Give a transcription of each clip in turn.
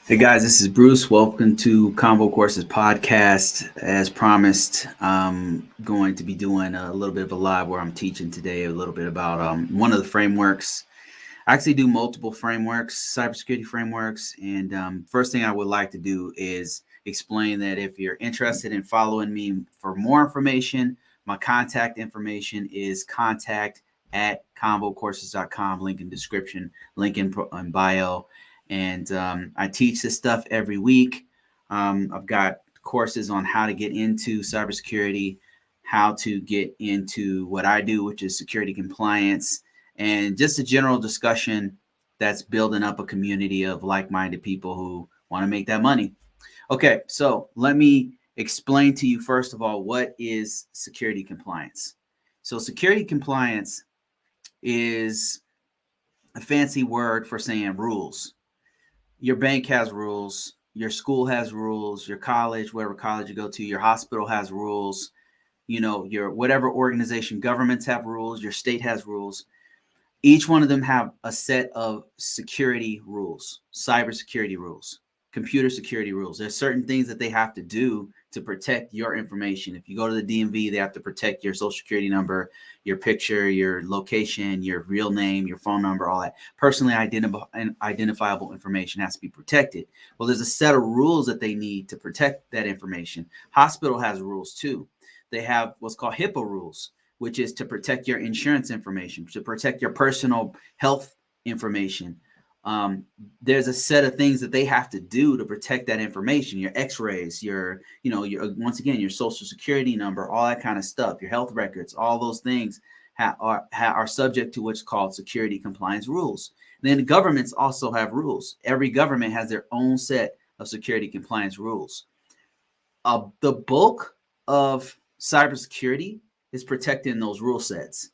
Hey guys, this is Bruce. Welcome to Convocourses podcast. As promised, I'm going to be doing a little bit of a live where I'm teaching today a little bit about one of the frameworks. I actually do multiple frameworks, cybersecurity frameworks. And first thing I would like to do is explain that if you're interested in following me for more information, my contact information is contact@convocourses.com, link in description, link in bio. And I teach this stuff every week. I've got courses on how to get into cybersecurity, how to get into what I do, which is security compliance, and just a general discussion that's building up a community of like-minded people who want to make that money. Okay, so let me explain to you first of all what is security compliance. So security compliance is a fancy word for saying rules. Your bank has rules, your school has rules, your college, whatever college you go to, your hospital has rules, your whatever organization, governments have rules, your state has rules. Each one of them have a set of security rules, cybersecurity rules, computer security rules. There's certain things that they have to do to protect your information. If you go to the DMV, they have to protect your social security number, your picture, your location, your real name, your phone number, all that. Personally identifiable information has to be protected. Well, there's a set of rules that they need to protect that information. Hospital has rules too. They have what's called HIPAA rules, which is to protect your insurance information, to protect your personal health information. There's a set of things that they have to do to protect that information, your x-rays, your once again, your social security number, all that kind of stuff, your health records, all those things are subject to what's called security compliance rules. And then governments also have rules. Every government has their own set of security compliance rules. The bulk of cybersecurity is protecting those rule sets.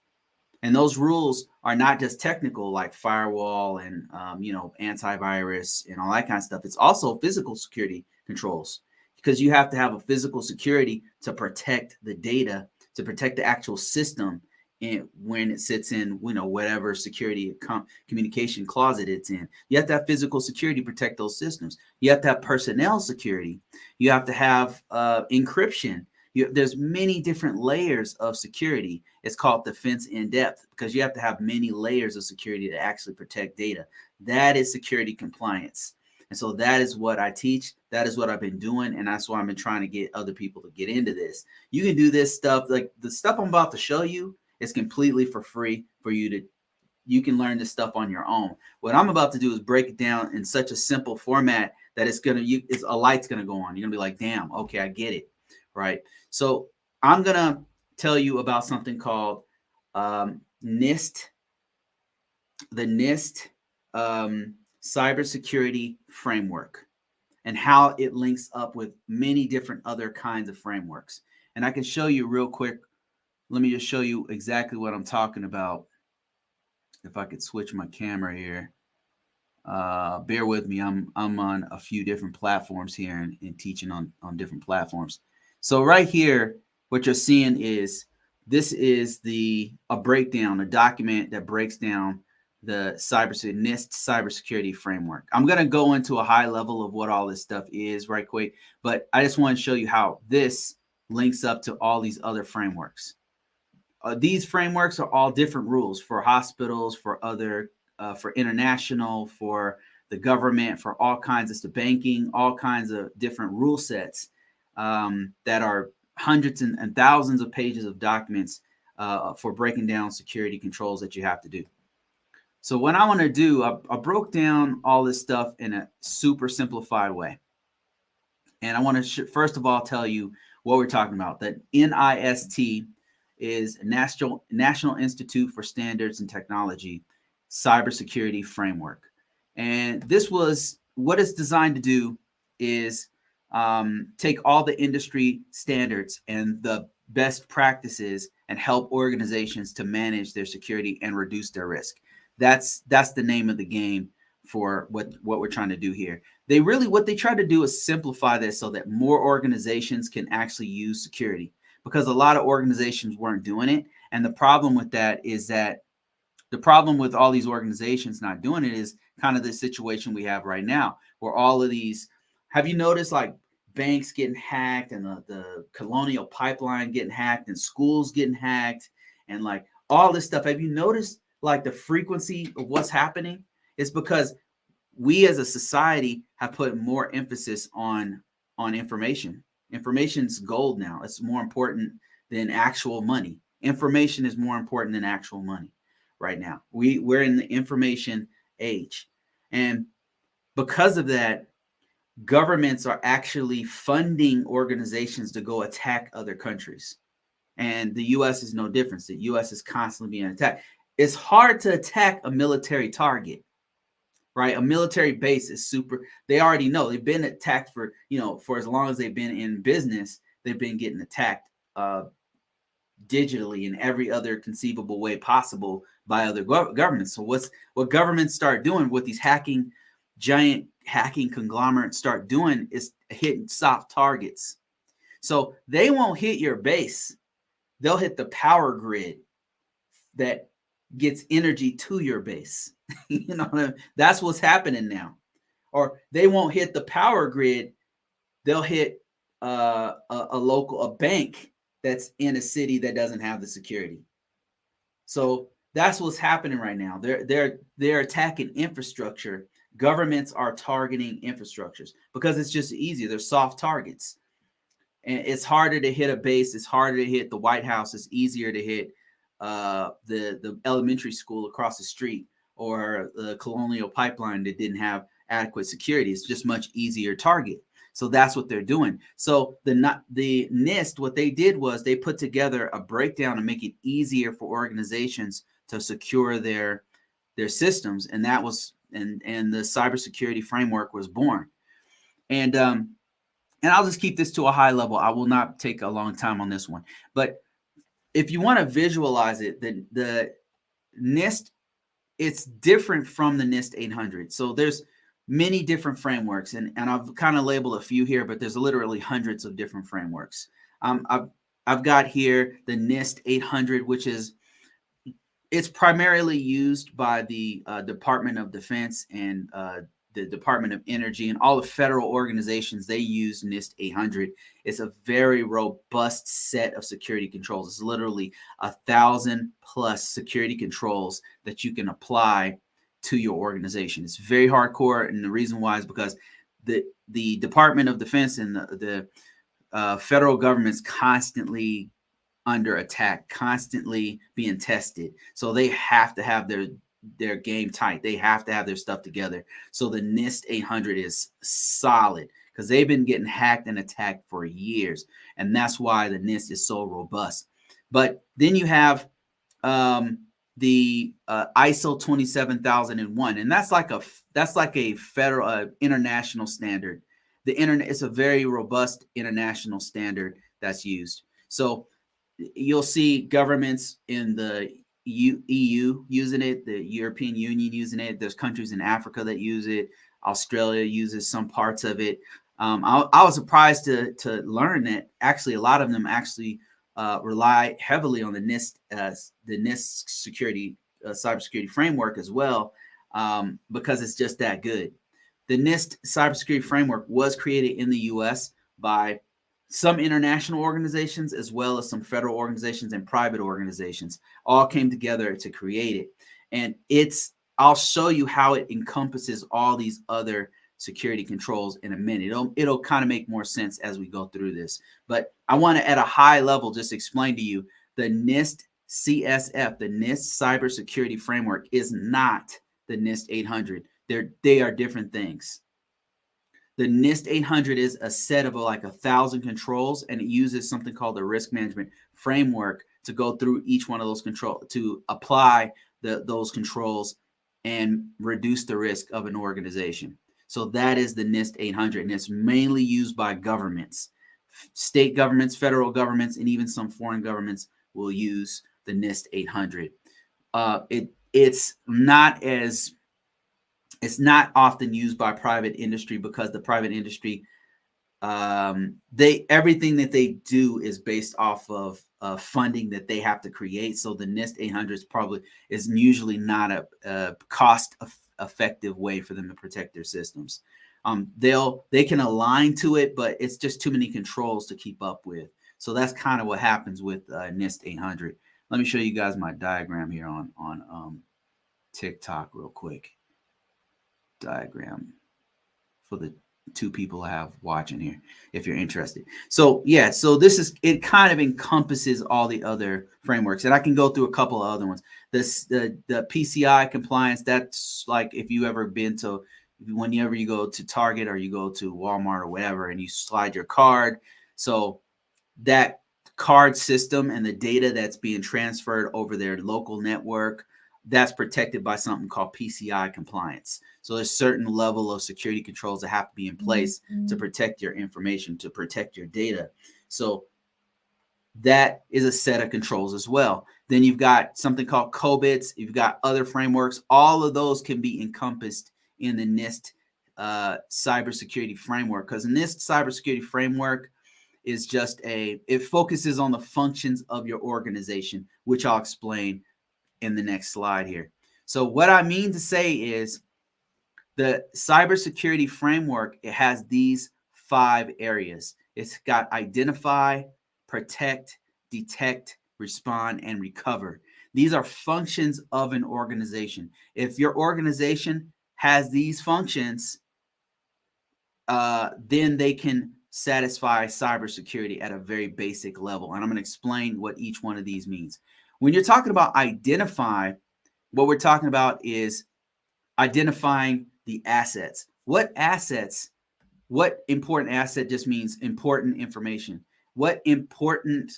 And those rules are not just technical, like firewall and antivirus and all that kind of stuff. It's also physical security controls, because you have to have a physical security to protect the data, to protect the actual system when it sits in whatever security communication closet it's in. You have to have physical security to protect those systems. You have to have personnel security. You have to have encryption. There's many different layers of security. It's called defense in depth, because you have to have many layers of security to actually protect data. That is security compliance. And so that is what I teach. That is what I've been doing. And that's why I've been trying to get other people to get into this. You can do this stuff, like the stuff I'm about to show you is completely for free for you can learn this stuff on your own. What I'm about to do is break it down in such a simple format that it's a light's gonna go on. You're gonna be like, damn, okay, I get it. Right. So I'm gonna tell you about something called NIST, the NIST cybersecurity framework, and how it links up with many different other kinds of frameworks. And I can show you real quick. Let me just show you exactly what I'm talking about. If I could switch my camera here. Bear with me. I'm on a few different platforms here and teaching on different platforms. So right here, what you're seeing is this is a breakdown, a document that breaks down the NIST cybersecurity framework. I'm going to go into a high level of what all this stuff is right quick, but I just want to show you how this links up to all these other frameworks. These frameworks are all different rules for hospitals, for international, for the government, for all kinds of banking, all kinds of different rule sets that are hundreds and thousands of pages of documents for breaking down security controls that you have to do. So what I want to do, I broke down all this stuff in a super simplified way. And I want to first of all tell you what we're talking about. That NIST is National Institute for Standards and Technology cybersecurity framework. And this was what it's designed to do is take all the industry standards and the best practices and help organizations to manage their security and reduce their risk. That's the name of the game for what we're trying to do here. What they try to do is simplify this so that more organizations can actually use security, because a lot of organizations weren't doing it. And the problem with that is that The problem with all these organizations not doing it is kind of the situation we have right now, where all of these, have you noticed like banks getting hacked and the colonial pipeline getting hacked and schools getting hacked and like all this stuff? Have you noticed like the frequency of what's happening? It's because we as a society have put more emphasis on information. Information's gold now. It's more important than actual money. Information is more important than actual money right now. We're in the information age. And because of that, governments are actually funding organizations to go attack other countries. And the US is no different. The US is constantly being attacked. It's hard to attack a military target, right? A military base is super, they already know they've been attacked for, for as long as they've been in business, they've been getting attacked digitally in every other conceivable way possible by other governments. So what governments start doing, what these giant hacking conglomerates start doing is hitting soft targets. So they won't hit your base. They'll hit the power grid that gets energy to your base. That's what's happening now. Or they won't hit the power grid. They'll hit a bank that's in a city that doesn't have the security. So that's what's happening right now. They're attacking infrastructure. Governments are targeting infrastructures because it's just easier. They're soft targets. And it's harder to hit a base. It's harder to hit the White House. It's easier to hit the elementary school across the street or the colonial pipeline that didn't have adequate security. It's just much easier target. So that's what they're doing. So the NIST, what they did was they put together a breakdown to make it easier for organizations to secure their systems, and that was and the cybersecurity framework was born. And I'll just keep this to a high level. I will not take a long time on this one, but if you want to visualize it, the NIST, it's different from the NIST 800. So there's many different frameworks, and I've kind of labeled a few here, but there's literally hundreds of different frameworks. I've got here the NIST 800, which it's primarily used by the Department of Defense and the Department of Energy and all the federal organizations. They use NIST 800. It's a very robust set of security controls. It's literally 1,000+ security controls that you can apply to your organization. It's very hardcore, and the reason why is because the Department of Defense and the federal government's constantly under attack, constantly being tested. So they have to have their game tight. They have to have their stuff together. So the NIST 800 is solid because they've been getting hacked and attacked for years, and that's why the NIST is so robust. But then you have the ISO 27001, and that's like a federal international standard. The internet is a very robust international standard that's used. So you'll see governments in the EU using it, the European Union using it. There's countries in Africa that use it. Australia uses some parts of it. I was surprised to learn that actually a lot of them actually rely heavily on the NIST security cybersecurity framework as well, because it's just that good. The NIST cybersecurity framework was created in the U.S. by some international organizations as well as some federal organizations and private organizations. All came together to create it, and I'll show you how it encompasses all these other security controls in a minute. It'll kind of make more sense as we go through this. But I want to, at a high level, just explain to you the NIST CSF, the NIST Cybersecurity Framework, is not the NIST 800. They are different things. The NIST 800 is a set of like 1,000 controls, and it uses something called the risk management framework to go through each one of those controls, to apply those controls and reduce the risk of an organization. So that is the NIST 800, and it's mainly used by governments. State governments, federal governments, and even some foreign governments will use the NIST 800. It's not often used by private industry because the private industry everything that they do is based off of funding that they have to create. So the NIST 800 is usually not a cost effective way for them to protect their systems. They can align to it, but it's just too many controls to keep up with. So that's kind of what happens with NIST 800. Let me show you guys my diagram here on TikTok real quick. Diagram for the two people I have watching here, if you're interested. So yeah, so it kind of encompasses all the other frameworks, and I can go through a couple of other ones. The PCI compliance, that's like if you ever been to, whenever you go to Target or you go to Walmart or whatever, and you slide your card, so that card system and the data that's being transferred over their local network, that's protected by something called PCI compliance. So there's certain level of security controls that have to be in place to protect your information, to protect your data. So that is a set of controls as well. Then you've got something called COBITs. You've got other frameworks. All of those can be encompassed in the NIST cybersecurity framework, because NIST cybersecurity framework is it focuses on the functions of your organization, which I'll explain in the next slide here. So what I mean to say is the cybersecurity framework, it has these 5 areas. It's got identify, protect, detect, respond, and recover. These are functions of an organization. If your organization has these functions, then they can satisfy cybersecurity at a very basic level. And I'm going to explain what each one of these means. When you're talking about identify, what we're talking about is identifying the assets. What assets? What important asset just means important information. What important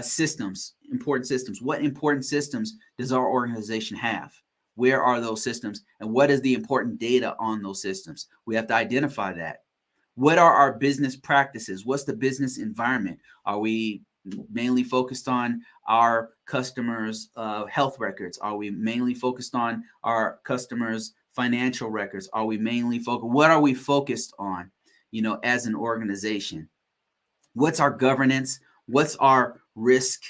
systems? Important systems. What important systems does our organization have? Where are those systems? And what is the important data on those systems? We have to identify that. What are our business practices? What's the business environment? Are we mainly focused on our customers' health records? Are we mainly focused on our customers' financial records? Are we mainly focused? What are we focused on, as an organization? What's our governance? What's our risk?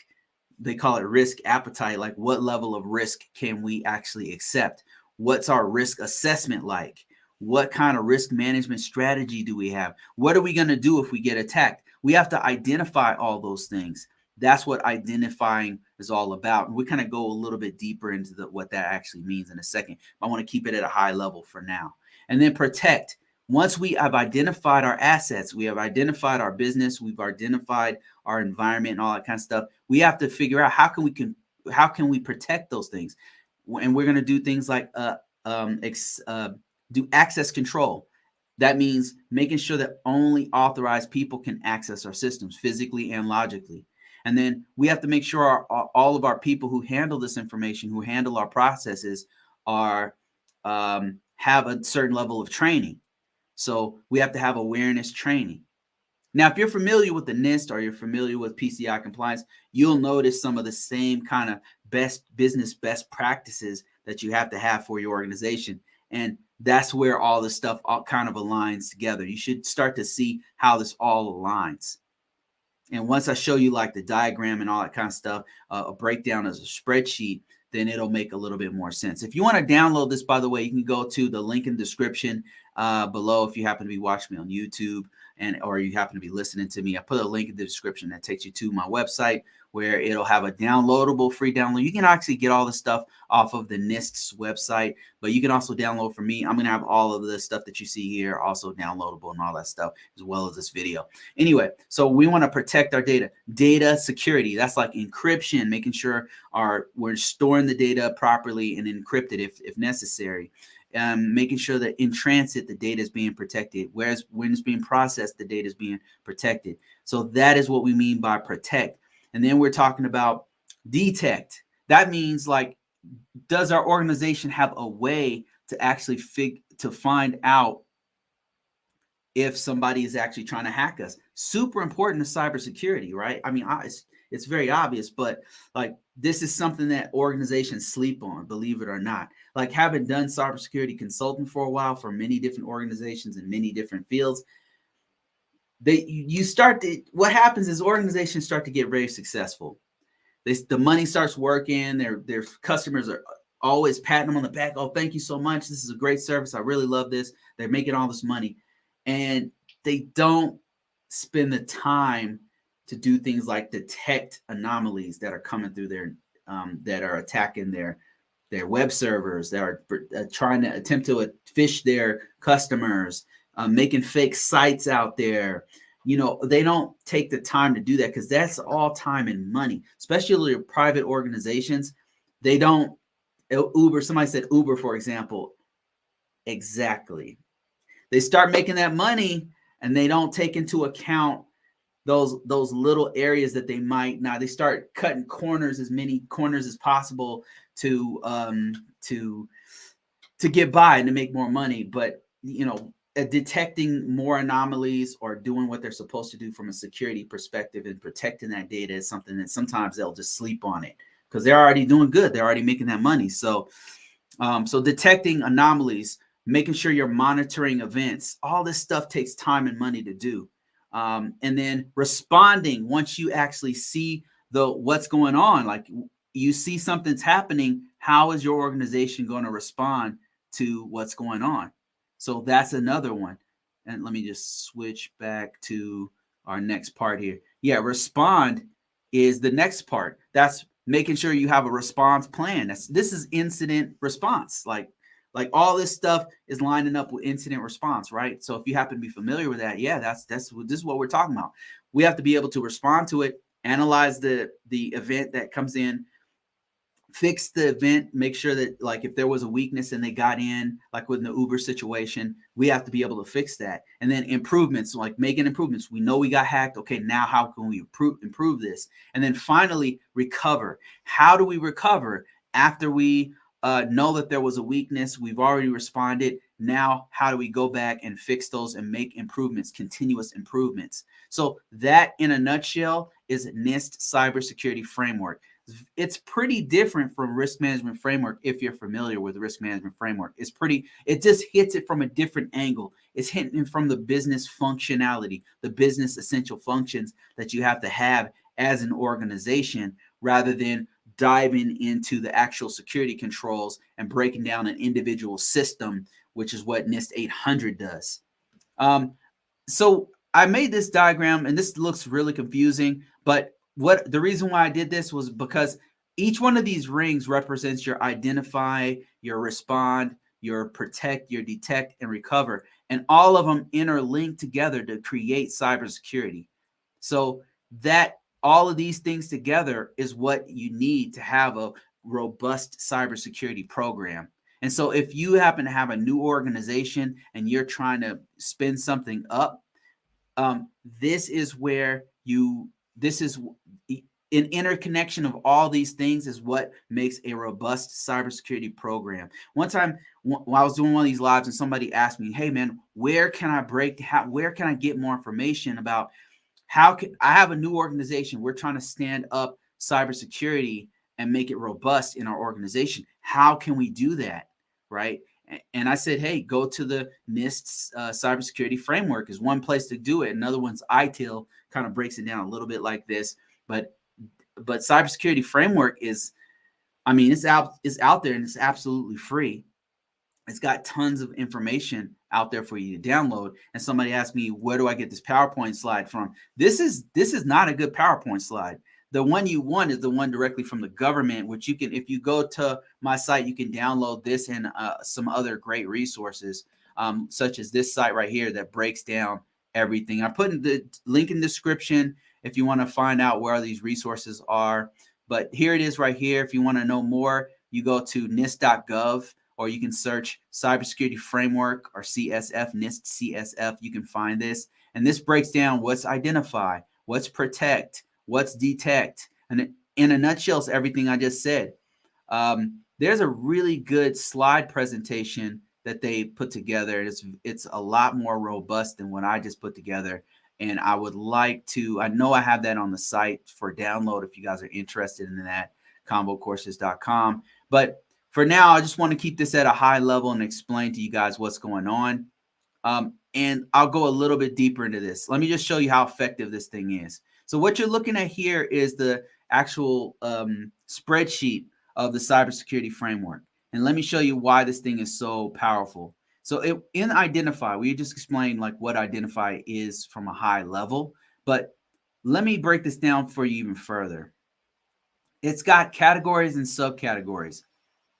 They call it risk appetite. Like, what level of risk can we actually accept? What's our risk assessment like? What kind of risk management strategy do we have? What are we going to do if we get attacked? We have to identify all those things. That's what identifying is all about. And we kind of go a little bit deeper into what that actually means in a second. But I want to keep it at a high level for now. And then protect. Once we have identified our assets, we have identified our business, we've identified our environment and all that kind of stuff, we have to figure out how can we protect those things. And we're going to do things like do access control. That means making sure that only authorized people can access our systems physically and logically. And then we have to make sure all of our people who handle this information, who handle our processes, have a certain level of training. So we have to have awareness training. Now, if you're familiar with the NIST or you're familiar with PCI compliance, you'll notice some of the same kind of business best practices that you have to have for your organization. And that's where all this stuff all kind of aligns together. You should start to see how this all aligns. And once I show you like the diagram and all that kind of stuff, a breakdown as a spreadsheet, then it'll make a little bit more sense. If you want to download this, by the way, you can go to the link in the description below if you happen to be watching me on YouTube or you happen to be listening to me. I put a link in the description that takes you to my website where it'll have a downloadable free download. You can actually get all the stuff off of the NIST's website, but you can also download from me. I'm going to have all of the stuff that you see here also downloadable and all that stuff, as well as this video. Anyway, so we want to protect our data. Data security, that's like encryption, making sure we're storing the data properly and encrypted if necessary. Making sure that in transit, the data is being protected, whereas when it's being processed, the data is being protected. So that is what we mean by protect. And then we're talking about detect. That means, like, does our organization have a way to actually find out if somebody is actually trying to hack us? Super important to cybersecurity, right? I mean, it's very obvious, but like, this is something that organizations sleep on, believe it or not. Like, having done cybersecurity consulting for a while for many different organizations in many different fields, what happens is organizations start to get very successful. The money starts working. Their customers are always patting them on the back. Oh, thank you so much. This is a great service. I really love this. They're making all this money, and they don't spend the time to do things like detect anomalies that are coming through their that are attacking their web servers, that are trying to attempt to phish their customers, making fake sites out there. They don't take the time to do that because that's all time and money, especially private organizations. They don't. Uber, somebody said Uber, for example. Exactly. They start making that money and they don't take into account those little areas that they might. Now they start cutting corners, as many corners as possible to get by and to make more money. But detecting more anomalies or doing what they're supposed to do from a security perspective and protecting that data is something that sometimes they'll just sleep on it because they're already doing good. They're already making that money. So detecting anomalies, making sure you're monitoring events, all this stuff takes time and money to do. And then responding once you actually see what's going on, like you see something's happening, how is your organization going to respond to what's going on? So that's another one. And let me just switch back to our next part here. Yeah, respond is the next part. That's making sure you have a response plan. This is incident response. Like all this stuff is lining up with incident response, right? So if you happen to be familiar with that, yeah, this is what we're talking about. We have to be able to respond to it, analyze the event that comes in, fix the event, make sure that, like, if there was a weakness and they got in, like with the Uber situation, we have to be able to fix that. And then improvements, like making improvements. We know we got hacked. Okay, now how can we improve this? And then finally, recover. How do we recover after we know that there was a weakness? We've already responded. Now, how do we go back and fix those and make improvements, continuous improvements? So that, in a nutshell, is NIST Cybersecurity Framework. It's pretty different from risk management framework. If you're familiar with risk management framework, it just hits it from a different angle. It's hitting from the business functionality, the business essential functions that you have to have as an organization, rather than diving into the actual security controls and breaking down an individual system, which is what NIST 800 does. So I made this diagram, and this looks really confusing, but the reason why I did this was because each one of these rings represents your identify, your respond, your protect, your detect, and recover. And all of them interlink together to create cybersecurity. So that all of these things together is what you need to have a robust cybersecurity program. And so if you happen to have a new organization and you're trying to spin something up, this is an interconnection of all these things is what makes a robust cybersecurity program. One time while I was doing one of these lives and somebody asked me, hey man, where can I get more information about I have a new organization. We're trying to stand up cybersecurity and make it robust in our organization. How can we do that? Right. And I said, hey, go to the NIST cybersecurity framework is one place to do it. Another one's ITIL, kind of breaks it down a little bit like this. But cybersecurity framework is, it's out there and it's absolutely free. It's got tons of information out there for you to download. And somebody asked me, where do I get this PowerPoint slide from? This is not a good PowerPoint slide. The one you want is the one directly from the government, which you can, if you go to my site, you can download this and some other great resources, such as this site right here that breaks down everything. I put in the link in the description if you want to find out where these resources are. But here it is right here. If you want to know more, you go to nist.gov, or you can search Cybersecurity Framework or CSF, NIST CSF. You can find this. And this breaks down what's identify, what's protect, what's detect. And in a nutshell, it's everything I just said. There's a really good slide presentation that they put together. It's a lot more robust than what I just put together. And I would like to, I know I have that on the site for download if you guys are interested in that, convocourses.com. But for now, I just want to keep this at a high level and explain to you guys what's going on. And I'll go a little bit deeper into this. Let me just show you how effective this thing is. So what you're looking at here is the actual spreadsheet of the cybersecurity framework. And let me show you why this thing is so powerful. So in Identify, we just explained like what Identify is from a high level, but let me break this down for you even further. It's got categories and subcategories.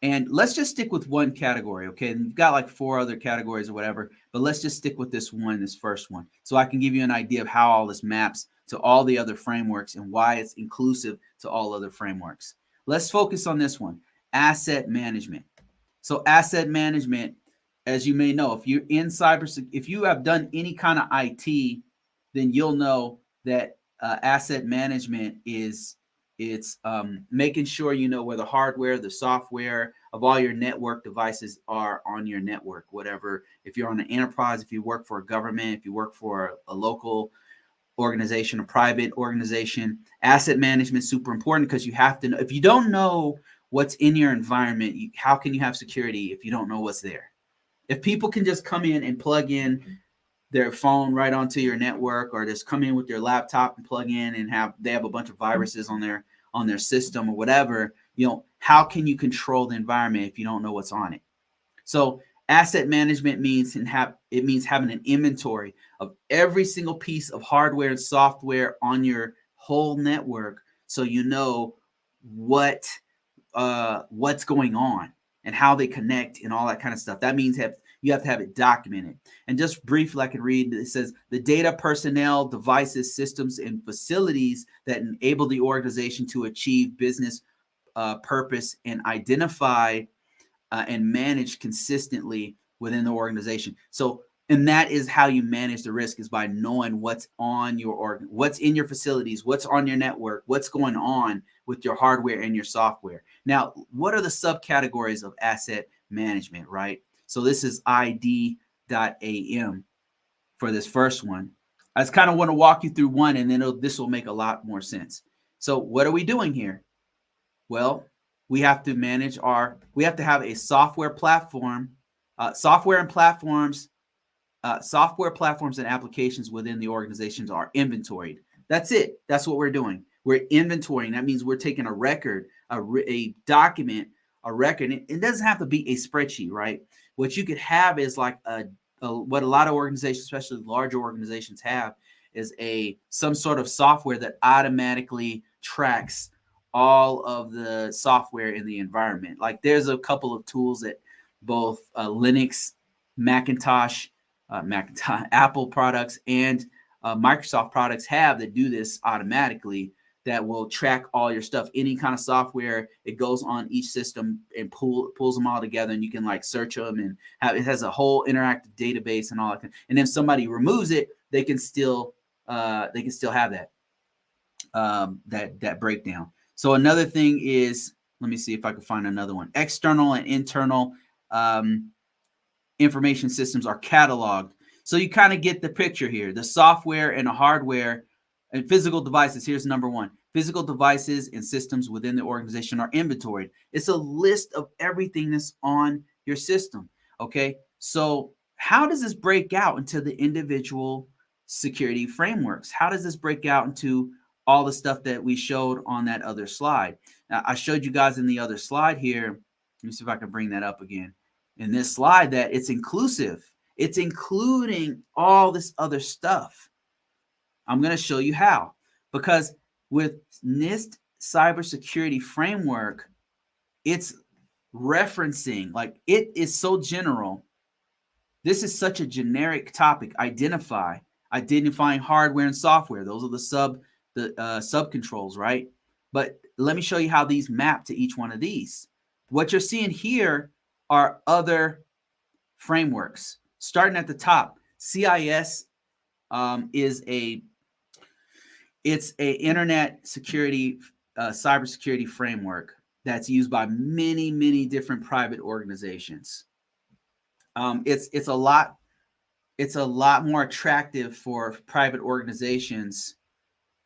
And let's just stick with one category, okay? And you've got like 4 other categories or whatever, but let's just stick with this one, this first one, so I can give you an idea of how all this maps to all the other frameworks and why it's inclusive to all other frameworks. Let's focus on this one, asset management. So asset management, as you may know, if you're in if you have done any kind of IT, then you'll know that asset management is making sure you know where the hardware, the software of all your network devices are on your network, whatever. If you're on an enterprise, if you work for a government, if you work for a local organization, a private organization, asset management is super important because you have to know. If you don't know what's in your environment, how can you have security if you don't know what's there? If people can just come in and plug in their phone right onto your network, or just come in with their laptop and plug in and they have a bunch of viruses on their system or whatever, how can you control the environment if you don't know what's on it? So asset management means having an inventory of every single piece of hardware and software on your whole network, so you know what's going on and how they connect and all that kind of stuff. That means you have to have it documented. And just briefly, I can read, it says the data, personnel, devices, systems, and facilities that enable the organization to achieve business purpose and identify and manage consistently within the organization. So, and that is how you manage the risk, is by knowing what's on what's in your facilities, what's on your network, what's going on with your hardware and your software. Now, what are the subcategories of asset management, right? So this is ID.am for this first one. I just kind of want to walk you through one, and then this will make a lot more sense. So what are we doing here? Well, we have to have a software platform, software platforms and applications within the organizations are inventoried. That's it. That's what we're doing. We're inventorying. That means we're taking a record, a document, a record. It doesn't have to be a spreadsheet, right? What you could have is like what a lot of organizations, especially larger organizations, have is some sort of software that automatically tracks all of the software in the environment. Like there's a couple of tools that both Linux, Macintosh, Apple products, and Microsoft products have that do this automatically, that will track all your stuff. Any kind of software, it goes on each system and pulls them all together, and you can like search them, and it has a whole interactive database and all that. And if somebody removes it, they can still have that that breakdown. So another thing is, let me see if I can find another one. External and internal information systems are cataloged. So you kind of get the picture here. The software and the hardware and physical devices. Here's number one. Physical devices and systems within the organization are inventoried. It's a list of everything that's on your system. Okay. So how does this break out into the individual security frameworks? How does this break out into all the stuff that we showed on that other slide? Now, I showed you guys in the other slide here. Let me see if I can bring that up again. In this slide, that it's inclusive. It's including all this other stuff. I'm going to show you how. Because with NIST cybersecurity framework, it's referencing, like, it is so general. This is such a generic topic. Identifying hardware and software. Those are the sub controls, right? But let me show you how these map to each one of these. What you're seeing here are other frameworks. Starting at the top, CIS is it's a internet security, cybersecurity framework that's used by many different private organizations. It's a lot more attractive for private organizations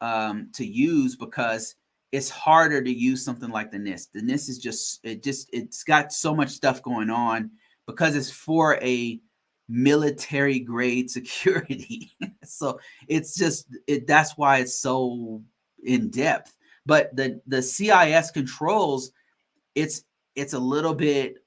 to use, because it's harder to use something like the NIST. The NIST is it's got so much stuff going on, because it's for a military grade security. So that's why it's so in depth. But the CIS controls, it's a little bit,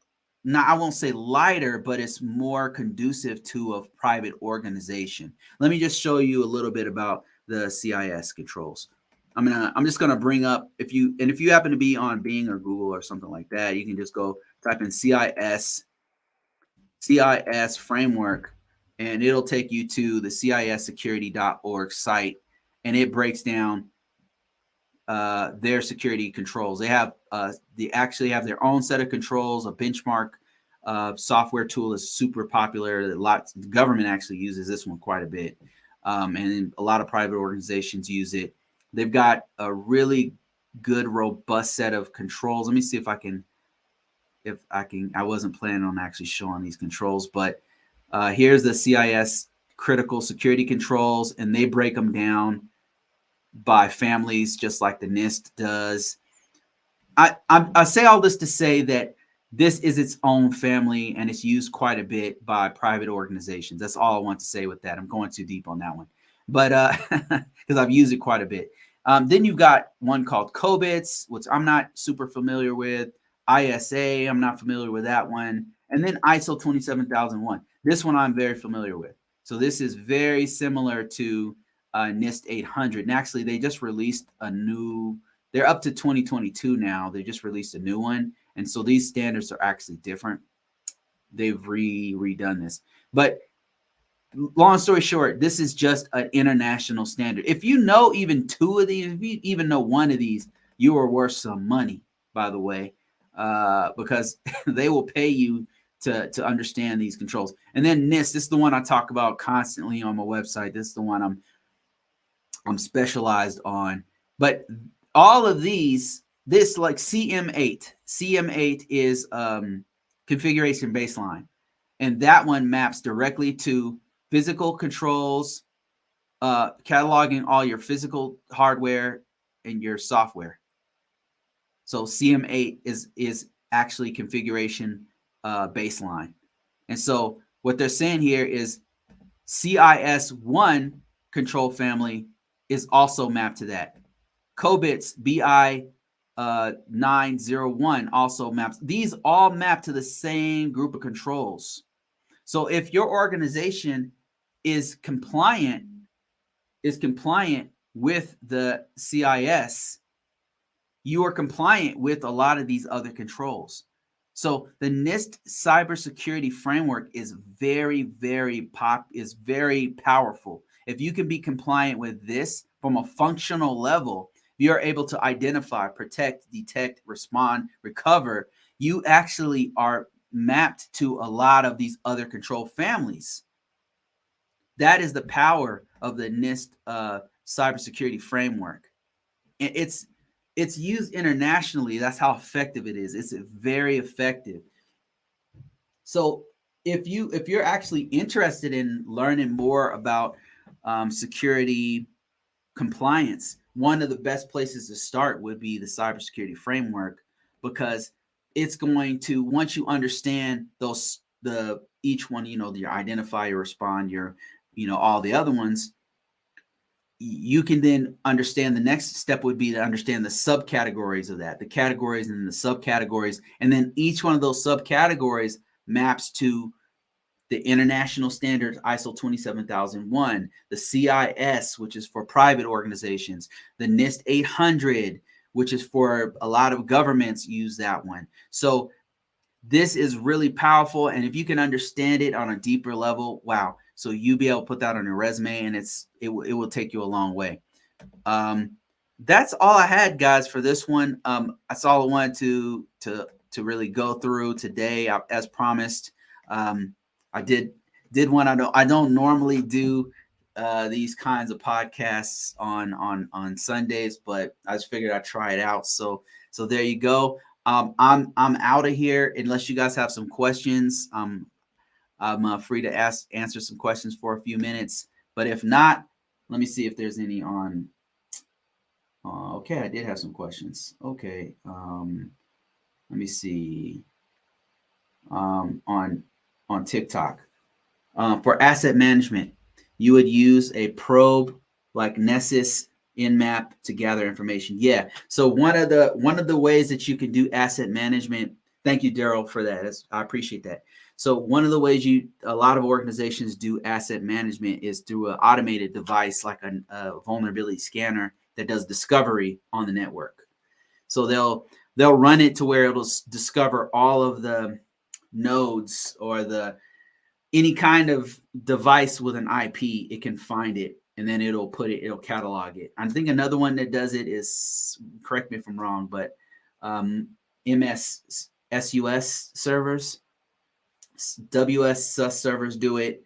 not, I won't say lighter, but it's more conducive to a private organization. Let me just show you a little bit about the CIS controls. I'm just gonna bring up, if you happen to be on Bing or Google or something like that, you can just go type in CIS framework, and it'll take you to the cissecurity.org site, and it breaks down their security controls. They actually have their own set of controls. A benchmark software tool is super popular. The government actually uses this one quite a bit, and a lot of private organizations use it. They've got a really good, robust set of controls. Let me see if I can. I wasn't planning on actually showing these controls, but here's the CIS critical security controls, and they break them down by families, just like the NIST does. I say all this to say that this is its own family, and it's used quite a bit by private organizations. That's all I want to say with that. I'm going too deep on that one, but because I've used it quite a bit. Then you've got one called COBITS, which I'm not super familiar with. ISA, I'm not familiar with that one. And then ISO 27001. This one I'm very familiar with. So this is very similar to NIST 800. And actually, they just released a new, they're up to 2022 now. They just released a new one. And so these standards are actually different. They've redone this. But long story short, this is just an international standard. If you know even two of these, if you even know one of these, you are worth some money, by the way, because they will pay you to understand these controls. And then NIST, this is the one I talk about constantly on my website. This is the one I'm specialized on. But all of these, this like CM8 is configuration baseline, and that one maps directly to physical controls, cataloging all your physical hardware and your software. So CM8 is actually configuration baseline. And so what they're saying here is CIS1 control family is also mapped to that. COBITS BI 901 also maps. These all map to the same group of controls. So if your organization is compliant with the CIS, you are compliant with a lot of these other controls. So the NIST cybersecurity framework is very powerful. If you can be compliant with this from a functional level, you're able to identify, protect, detect, respond, recover. You actually are mapped to a lot of these other control families. That is the power of the NIST cybersecurity framework. It's used internationally. That's how effective it is. It's very effective. So if you're actually interested in learning more about security compliance, one of the best places to start would be the cybersecurity framework, because it's going to, once you understand each one, your identify, your respond, your all the other ones, you can then understand, the next step would be to understand the subcategories of that, the categories and the subcategories. And then each one of those subcategories maps to the international standards, ISO 27001, the CIS, which is for private organizations, the NIST 800, which is for a lot of governments use that one. So this is really powerful. And if you can understand it on a deeper level, wow. So you'll be able to put that on your resume, and it will take you a long way. That's all I had, guys, for this one. That's all I wanted to really go through today. As promised, I did one. I don't normally do these kinds of podcasts on Sundays, but I just figured I'd try it out. So there you go. I'm out of here unless you guys have some questions. I'm free to answer some questions for a few minutes, but if not, let me see if there's any on. Okay, I did have some questions. Okay, let me see on TikTok. For asset management, you would use a probe like Nessus Nmap to gather information. Yeah. So one of the ways that you can do asset management. Thank you, Daryl, for that. I appreciate that. So one of the ways a lot of organizations do asset management is through an automated device like a vulnerability scanner that does discovery on the network. So they'll run it to where it'll discover all of the nodes or any kind of device with an IP. It can find it, and then it'll catalog it. I think another one that does it is, correct me if I'm wrong, but SUS servers, WS servers do it.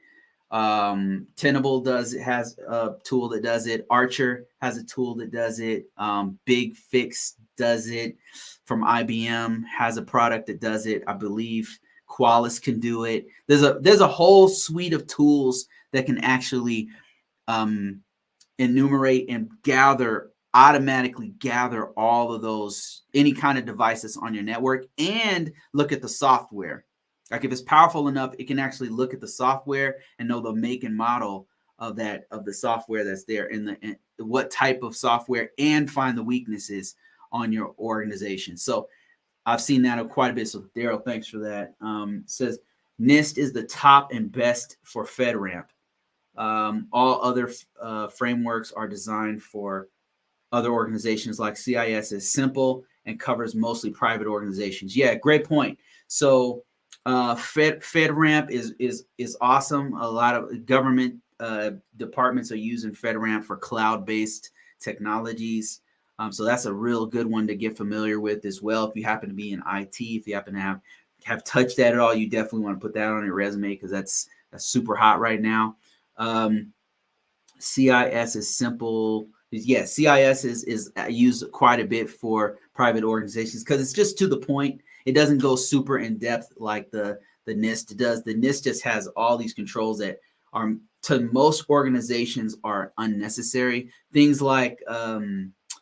Tenable has a tool that does it. Archer has a tool that does it. Big Fix does it. From IBM has a product that does it. I believe Qualys can do it. There's a whole suite of tools that can actually enumerate and automatically gather all of those, any kind of devices on your network, and look at the software. Like if it's powerful enough, it can actually look at the software and know the make and model of the software that's there and what type of software, and find the weaknesses on your organization. So I've seen that quite a bit. So Daryl, thanks for that. Says NIST is the top and best for FedRAMP. All other frameworks are designed for other organizations. Like CIS is simple and covers mostly private organizations. Yeah, great point. So FedRAMP is awesome. A lot of government departments are using FedRAMP for cloud-based technologies. So that's a real good one to get familiar with as well. If you happen to be in IT, if you happen to have touched that at all, you definitely want to put that on your resume, because that's super hot right now. CIS is simple. Yeah, CIS is used quite a bit for private organizations because it's just to the point. It doesn't go super in depth like the NIST does. The NIST just has all these controls that are, to most organizations, are unnecessary. Things like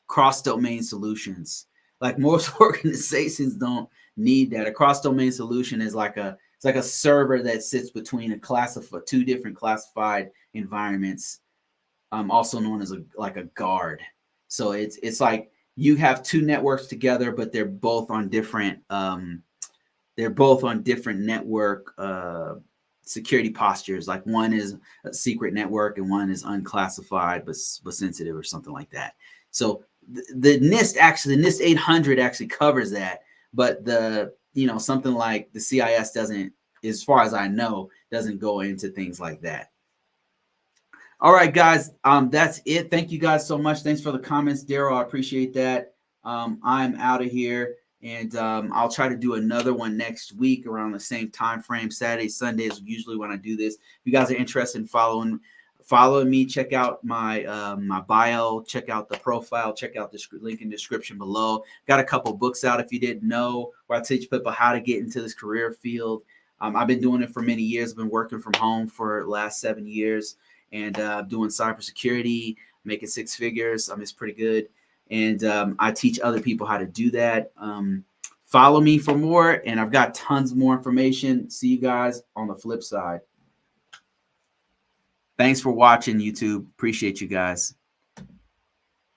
cross-domain solutions. Like most organizations don't need that. A cross-domain solution is like a server that sits between two different classified environments, also known as a guard. So it's like you have two networks together, but they're both on different network security postures. Like one is a secret network and one is unclassified but sensitive or something like that. So the NIST 800 actually covers that, but something like the CIS doesn't, as far as I know, doesn't go into things like that. All right, guys, that's it. Thank you guys so much. Thanks for the comments, Daryl. I appreciate that. I'm out of here, and I'll try to do another one next week around the same time frame. Saturday, Sunday is usually when I do this. If you guys are interested in following me, check out my my bio, check out the profile, check out the link in the description below. Got a couple books out if you didn't know, where I teach people how to get into this career field. I've been doing it for many years. I've been working from home for the last 7 years. And doing cybersecurity, making 6 figures. It's pretty good. And I teach other people how to do that. Follow me for more, and I've got tons more information. See you guys on the flip side. Thanks for watching, YouTube. Appreciate you guys.